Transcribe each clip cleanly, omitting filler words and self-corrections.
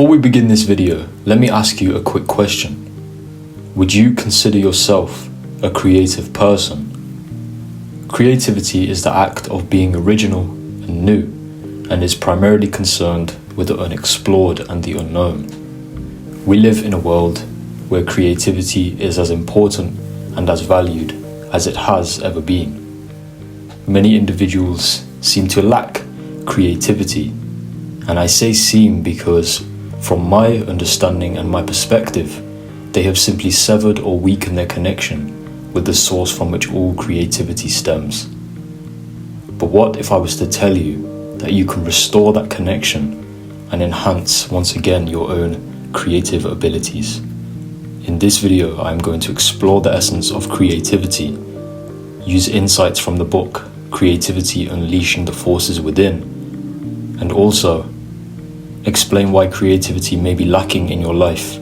Before we begin this video, let me ask you a quick question. Would you consider yourself a creative person? Creativity is the act of being original and new, and is primarily concerned with the unexplored and the unknown. We live in a world where creativity is as important and as valued as it has ever been. Many individuals seem to lack creativity, and I say seem because, from my understanding and my perspective, they have simply severed or weakened their connection with the source from which all creativity stems. But what if I was to tell you that you can restore that connection and enhance once again your own creative abilities? In this video, I am going to explore the essence of creativity, use insights from the book Creativity Unleashing the Forces Within, and also explain why creativity may be lacking in your life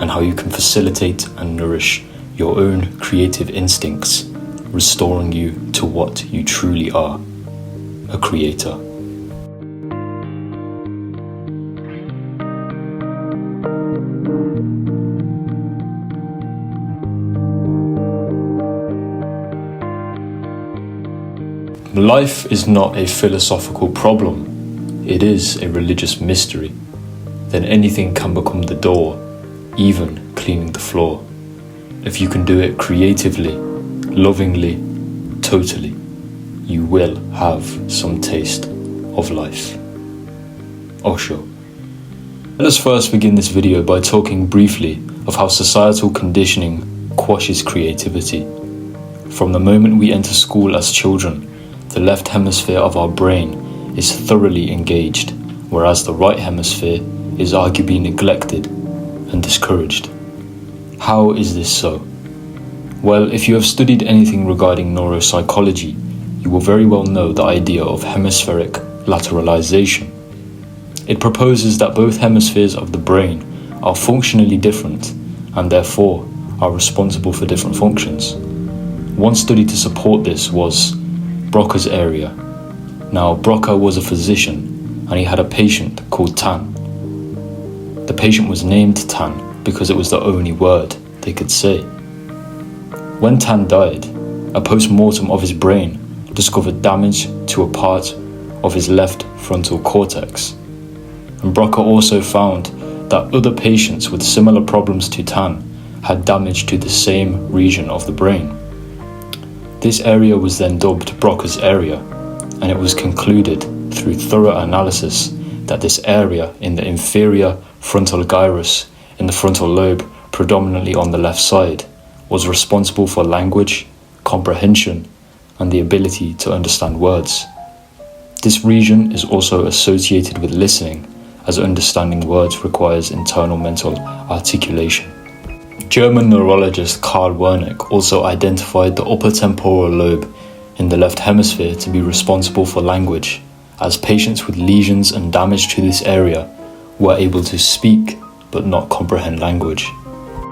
and how you can facilitate and nourish your own creative instincts, restoring you to what you truly are, a creator. Life is not a philosophical problem, it is a religious mystery. Then anything can become the door, even cleaning the floor. If you can do it creatively, lovingly, totally, you will have some taste of life. Osho. Let us first begin this video by talking briefly of how societal conditioning quashes creativity. From the moment we enter school as children, the left hemisphere of our brain is thoroughly engaged, whereas the right hemisphere is arguably neglected and discouraged. How is this so? Well, if you have studied anything regarding neuropsychology, you will very well know the idea of hemispheric lateralization. It proposes that both hemispheres of the brain are functionally different and therefore are responsible for different functions. One study to support this was Broca's area. Now, Broca was a physician and he had a patient called Tan. The patient was named Tan because it was the only word they could say. When Tan died, a post-mortem of his brain discovered damage to a part of his left frontal cortex. And Broca also found that other patients with similar problems to Tan had damage to the same region of the brain. This area was then dubbed Broca's area, and it was concluded through thorough analysis that this area in the inferior frontal gyrus in the frontal lobe, predominantly on the left side, was responsible for language, comprehension, and the ability to understand words. This region is also associated with listening, as understanding words requires internal mental articulation. German neurologist Karl Wernicke also identified the upper temporal lobe in the left hemisphere to be responsible for language, as patients with lesions and damage to this area were able to speak but not comprehend language.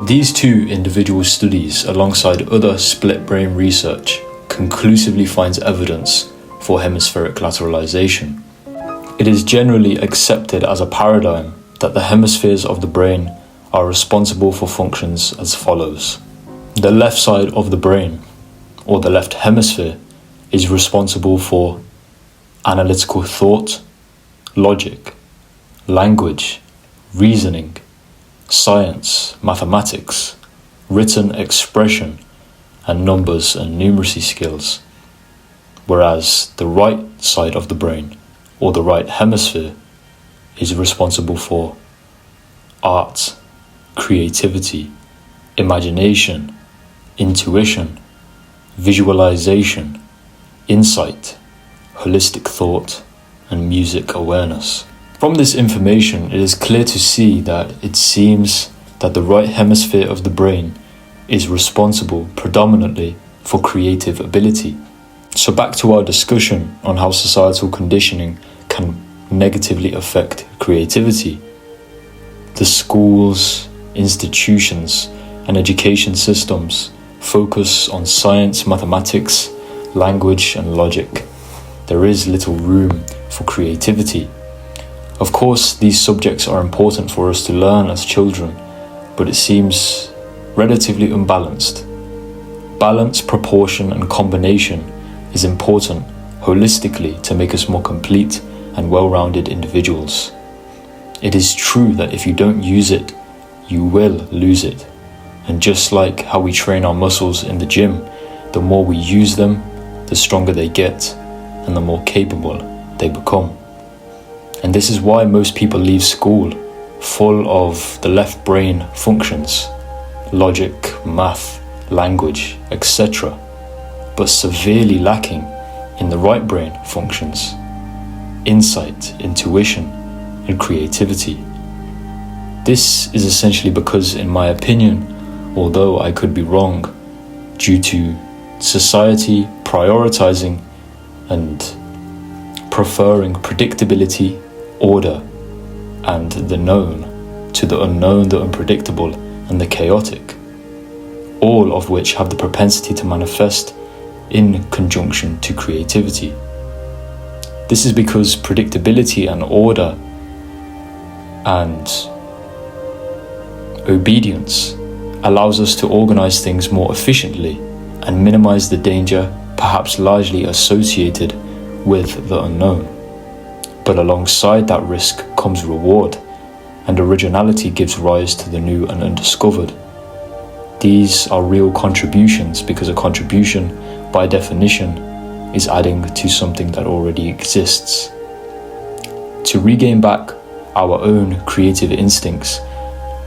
These two individual studies, alongside other split brain research, conclusively finds evidence for hemispheric lateralization. It is generally accepted as a paradigm that the hemispheres of the brain are responsible for functions as follows. The left side of the brain, or the left hemisphere, is responsible for analytical thought, logic, language, reasoning, science, mathematics, written expression, and numbers and numeracy skills. Whereas the right side of the brain, or the right hemisphere, is responsible for art, creativity, imagination, intuition, visualization, insight, holistic thought, and music awareness. From this information, it is clear to see that it seems that the right hemisphere of the brain is responsible predominantly for creative ability. So back to our discussion on how societal conditioning can negatively affect creativity. The schools, institutions, and education systems focus on science, mathematics, language, and logic. There is little room for creativity. Of course, these subjects are important for us to learn as children, but it seems relatively unbalanced. Balance, proportion, and combination is important holistically to make us more complete and well-rounded individuals. It is true that if you don't use it, you will lose it. And just like how we train our muscles in the gym, the more we use them, the stronger they get, and the more capable they become. And this is why most people leave school full of the left brain functions, logic, math, language, etc., but severely lacking in the right brain functions, insight, intuition, and creativity. This is essentially because, in my opinion, although I could be wrong, due to society prioritizing and preferring predictability, order, and the known to the unknown, the unpredictable, and the chaotic, all of which have the propensity to manifest in conjunction to creativity. This is because predictability and order and obedience allows us to organize things more efficiently and minimize the danger perhaps largely associated with the unknown. But alongside that risk comes reward, and originality gives rise to the new and undiscovered. These are real contributions because a contribution, by definition, is adding to something that already exists. To regain back our own creative instincts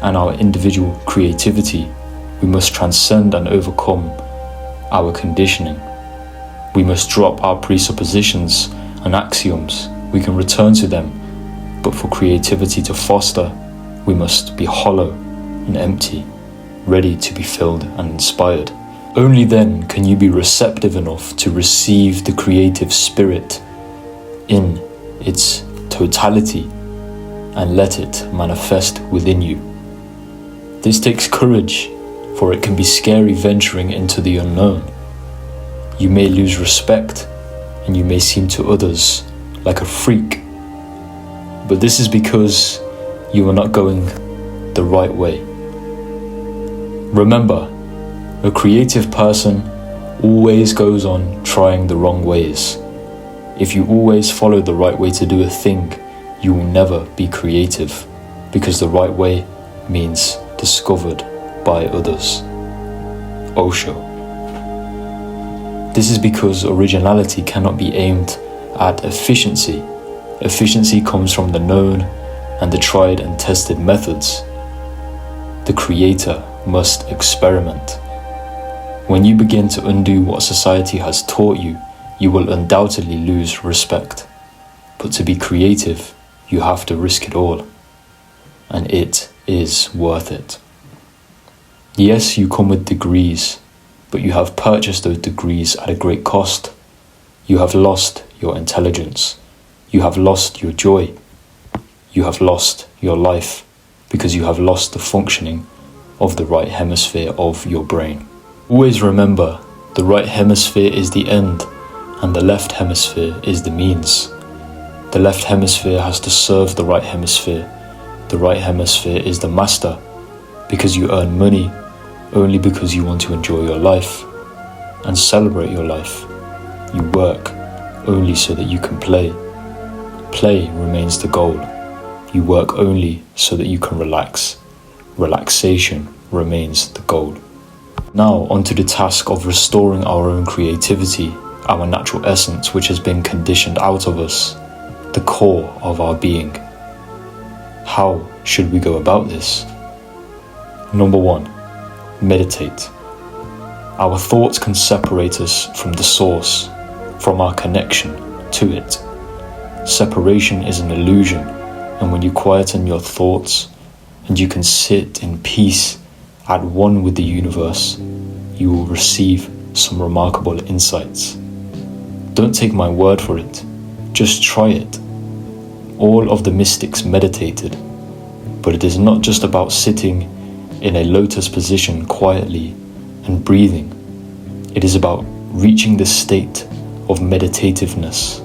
and our individual creativity, we must transcend and overcome our conditioning. We must drop our presuppositions and axioms. We can return to them, but for creativity to foster, we must be hollow and empty, ready to be filled and inspired. Only then can you be receptive enough to receive the creative spirit in its totality and let it manifest within you. This takes courage, for it can be scary venturing into the unknown. You may lose respect, and you may seem to others like a freak, but this is because you are not going the right way. Remember, a creative person always goes on trying the wrong ways. If you always follow the right way to do a thing, you will never be creative, because the right way means discovered by others. Osho. This is because originality cannot be aimed at efficiency. Efficiency comes from the known and the tried and tested methods. The creator must experiment. When you begin to undo what society has taught you, you will undoubtedly lose respect. But to be creative, you have to risk it all. And it is worth it. Yes, you come with degrees, but you have purchased those degrees at a great cost. You have lost your intelligence. You have lost your joy. You have lost your life because you have lost the functioning of the right hemisphere of your brain. Always remember, the right hemisphere is the end and the left hemisphere is the means. The left hemisphere has to serve the right hemisphere. The right hemisphere is the master because you earn money only because you want to enjoy your life and celebrate your life. You work only so that you can play. Play remains the goal. You work only so that you can relax. Relaxation remains the goal. Now onto the task of restoring our own creativity, our natural essence which has been conditioned out of us, the core of our being. How should we go about this? Number 1, meditate. Our thoughts can separate us from the source, from our connection to it. Separation is an illusion, and when you quieten your thoughts and you can sit in peace at one with the universe, you will receive some remarkable insights. Don't take my word for it, just try it. All of the mystics meditated, but it is not just about sitting in a lotus position quietly and breathing. It is about reaching the state of meditativeness,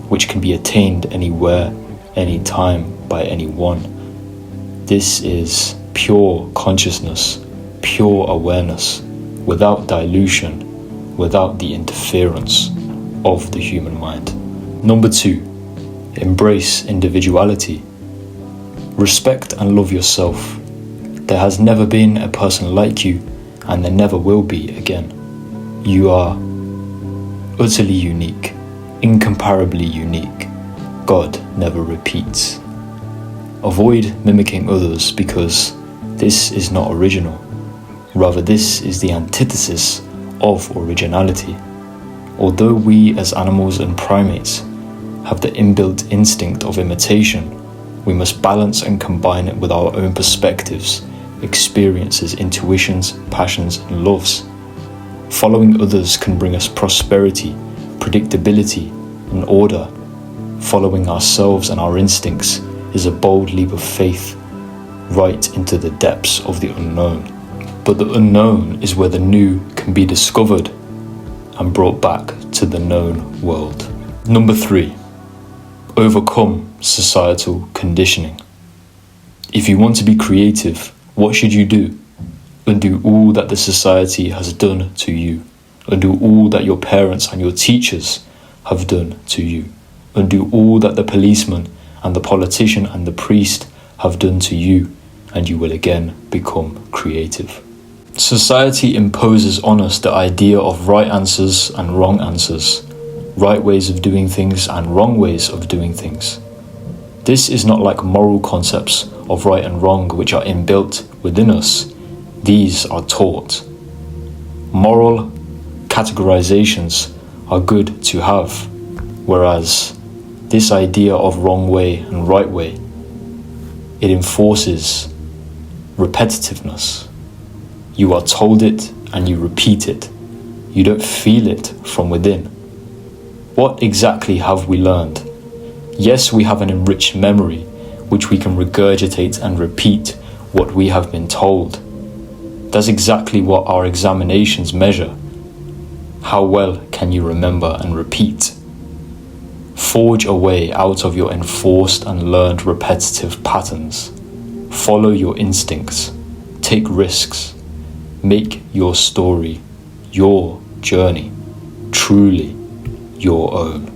which can be attained anywhere any time, by anyone. This is pure consciousness, pure awareness, without dilution, without the interference of the human mind. Number 2, embrace individuality. Respect and love yourself. There has never been a person like you, and there never will be again. You are utterly unique, incomparably unique. God never repeats. Avoid mimicking others because this is not original. Rather, this is the antithesis of originality. Although we as animals and primates have the inbuilt instinct of imitation, we must balance and combine it with our own perspectives, experiences, intuitions, passions, and loves. Following others can bring us prosperity, predictability, and order. Following ourselves and our instincts is a bold leap of faith right into the depths of the unknown. But the unknown is where the new can be discovered and brought back to the known world. Number 3, overcome societal conditioning. If you want to be creative, what should you do? Undo all that the society has done to you. Undo all that your parents and your teachers have done to you. Undo all that the policeman and the politician and the priest have done to you, and you will again become creative. Society imposes on us the idea of right answers and wrong answers, right ways of doing things and wrong ways of doing things. This is not like moral concepts of right and wrong which are inbuilt within us. These are taught. Moral categorizations are good to have, whereas this idea of wrong way and right way, it enforces repetitiveness. You are told it and you repeat it. You don't feel it from within. What exactly have we learned? Yes, we have an enriched memory, which we can regurgitate and repeat what we have been told. That's exactly what our examinations measure. How well can you remember and repeat? Forge a way out of your enforced and learned repetitive patterns. Follow your instincts. Take risks. Make your story, your journey, truly your own.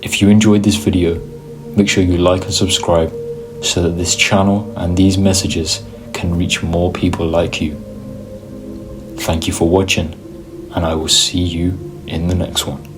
If you enjoyed this video, make sure you like and subscribe so that this channel and these messages can reach more people like you. Thank you for watching, and I will see you in the next one.